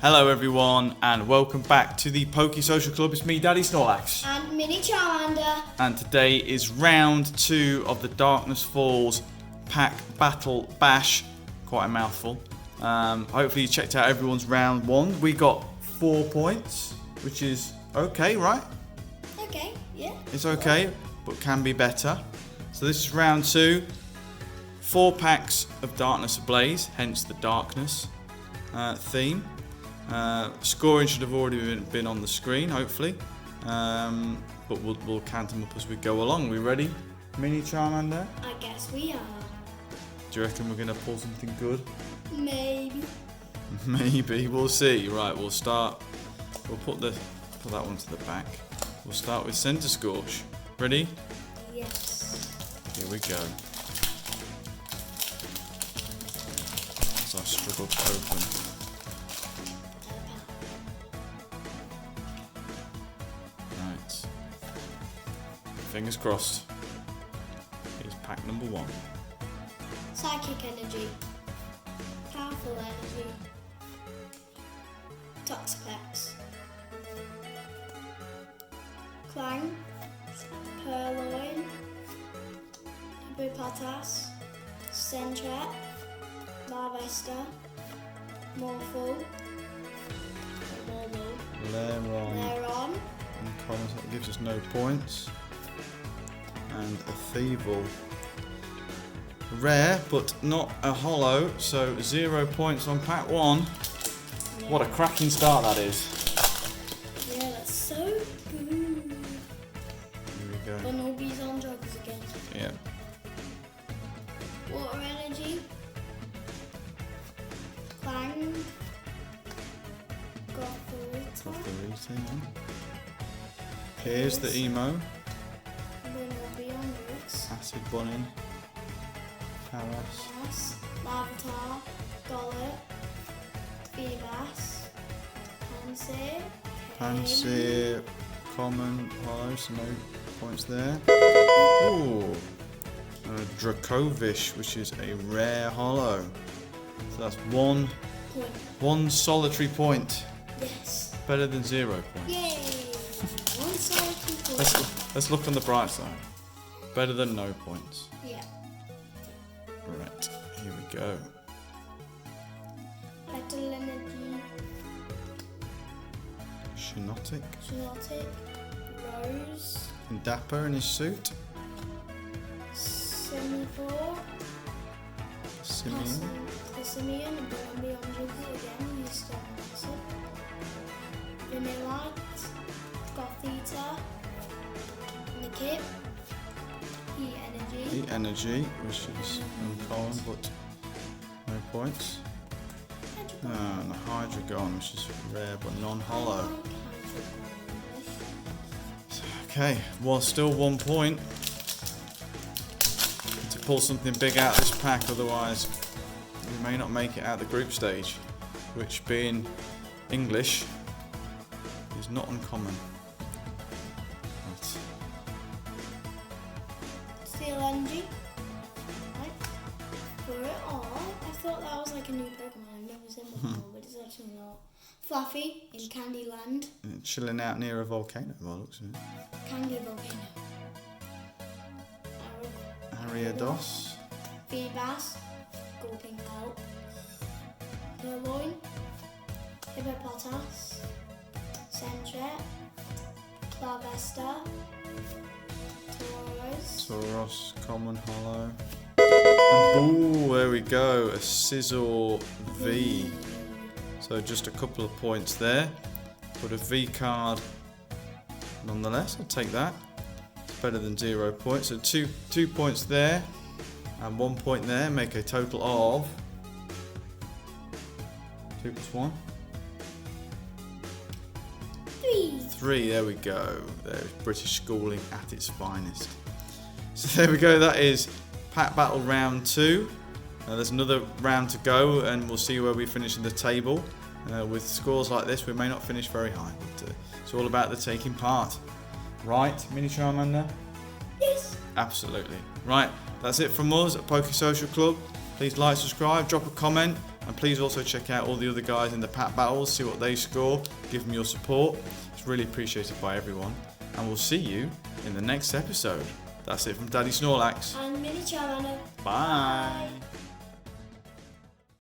Hello everyone and welcome back to the Poke Social Club. It's me, Daddy Snorlax. And Mini Charmander. And today is round 2 of the Darkness Falls Pack Battle Bash. Quite a mouthful. Hopefully you checked out everyone's round 1. We got 4 points, which is okay, right? Okay, yeah. It's okay, but can be better. So this is round 2. 4 packs of Darkness Ablaze, hence the darkness theme. Scoring should have already been on the screen, hopefully, but we'll count them up as we go along. We ready, Mini Charmander? I guess we are. Do you reckon we're going to pull something good? Maybe. Maybe, we'll see. Right, we'll start. We'll put that one to the back. We'll start with Centre Scorch. Ready? Yes. Here we go. As I struggle to open. Fingers crossed. Here's pack number 1. Psychic Energy. Powerful Energy. Toxapex. Clang. Purloin. Hippopotas. Sentret. Larvesta. Morphle. Leron. Uncommon, so that gives us no points. And a Thievul. Rare, but not a holo, so 0 points on pack 1. Yeah. What a cracking start that is. Yeah, that's so good. Here we go. Bunnelby's on drugs again. Yeah. Water Energy. Clang. Dov3r. Here's the emo. Acid Bunning, Paras, Larvitar, Gollet, Feebas, Pansy, common, hollow, so no points there. Ooh, Dracovish, which is a rare hollow. So that's one solitary point. Yes. Better than 0 points. Yay! One solitary point. Let's look on the bright side. Better than no points. Yeah. Right, here we go. Battle Energy. Shinotic. Rose. And Dapper in his suit. Simifor. Simeon. The Simeon and Bunnelby on drugs again. He's still massive. Vanillite. Gothita. And the Kip. Heat Energy, which is uncommon, but no points. And a Hydreigon, which is rare but non-hollow. Okay, well, still 1 point. To pull something big out of this pack, otherwise we may not make it out the group stage, which, being English, is not uncommon. Steel Energy. Right. For it all, I thought that was like a new Pokemon. I've never seen before, but it's actually not. Fluffy in Candyland. Chilling out near a volcano, by the looks of it. Candy Volcano. Ariados. Feebas. Gulping Out. Purloin. Hippopotas. Sentret. Larvesta. Tauros, common, hollow. And, ooh, there we go, a Scizor V. So just a couple of points there, but a V card nonetheless. I'll take that. It's better than 0 points. So two points there and 1 point there, make a total of 2 plus 1. 3, there we go. There's British schooling at its finest. So there we go, that is Pack Battle round 2. There's another round to go and we'll see where we finish in the table. With scores like this, we may not finish very high, but it's all about the taking part. Right, Mini Charmander? Yes. Absolutely. Right, that's it from us at Poke Social Club. Please like, subscribe, drop a comment, And please also check out all the other guys in the pack battles, see what they score, give them your support. It's really appreciated by everyone. And we'll see you in the next episode. That's it from Daddy Snorlax. And Metuarau. Bye.